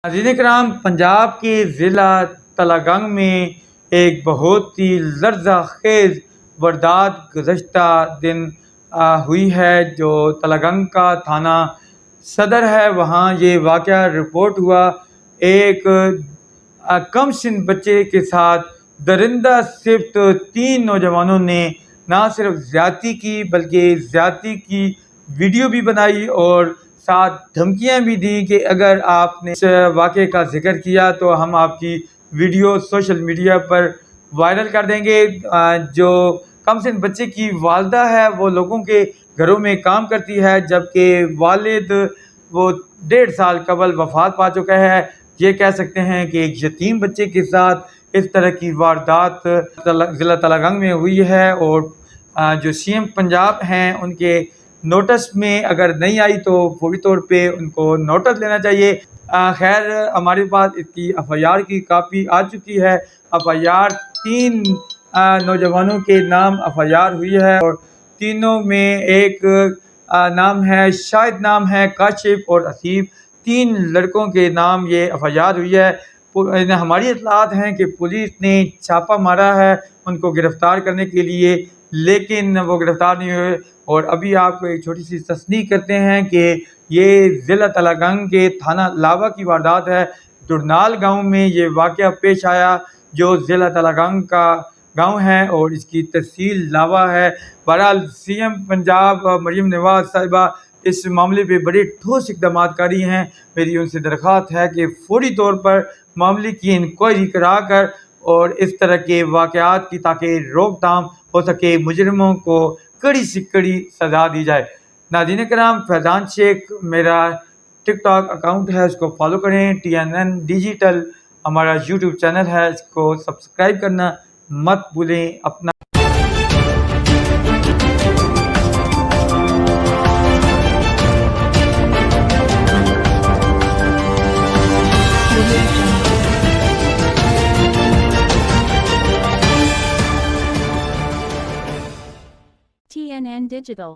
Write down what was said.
नाज़रीन कराम, पंजाब के ज़िला तलागंग में एक बहुत ही लर्ज़ाखेज़ वारदात गुज़श्ता दिन हुई है। जो तलागंग का थाना सदर है, वहाँ ये वाक़या रिपोर्ट हुआ। एक कम सिन बच्चे के साथ दरिंदा सिफ्त 3 नौजवानों ने ना सिर्फ ज़्यादती की बल्कि ज़्यादती की वीडियो भी बनाई और साथ धमकियां भी दी कि अगर आपने इस वाक़े का ज़िक्र किया तो हम आपकी वीडियो सोशल मीडिया पर वायरल कर देंगे। जो कमसिन बच्चे की वालदा है वो लोगों के घरों में काम करती है, जबकि वालिद वो 1.5 साल कबल वफ़ात पा चुका है। ये कह सकते हैं कि एक यतीम बच्चे के साथ इस तरह की वारदात ज़िला तलागंग में हुई है। और जो सीएम पंजाब हैं उनके नोटिस में अगर नहीं आई तो फौरी तौर पे उनको नोटिस लेना चाहिए। खैर, हमारे पास इसकी एफआईआर की कापी आ चुकी है। एफआईआर 3 नौजवानों के नाम एफआईआर हुई है और तीनों में एक नाम है शाहिद, नाम है काशिफ और हसीब। 3 लड़कों के नाम ये एफआईआर हुई है। हमारी इत्तलात हैं कि पुलिस ने छापा मारा है उनको गिरफ्तार करने के लिए, लेकिन वो गिरफ्तार नहीं हुए। और अभी आपको एक छोटी सी तस्दीक करते हैं कि ये ज़िला तलागंग के थाना लावा की वारदात है। दुरनाल गांव में ये वाक़या पेश आया, जो ज़िला तलागंग का गांव है और इसकी तहसील लावा है। बहरहाल सीएम पंजाब मरीम नवाज़ साहिबा इस मामले पे बड़े ठोस इक़दाम कर रही हैं। मेरी उनसे दरख्वास्त है कि फौरी तौर पर मामले की इंक्वायरी करा कर और इस तरह के वाक़यात की ताकि रोकथाम हो सके, मुजरिमों को कड़ी से कड़ी सज़ा दी जाए। नाज़रीन कराम, फैज़ान शेख मेरा टिकटॉक अकाउंट है, उसको फॉलो करें। TNN डिजिटल हमारा यूट्यूब चैनल है, इसको सब्सक्राइब करना मत भूलें। अपना TNN Digital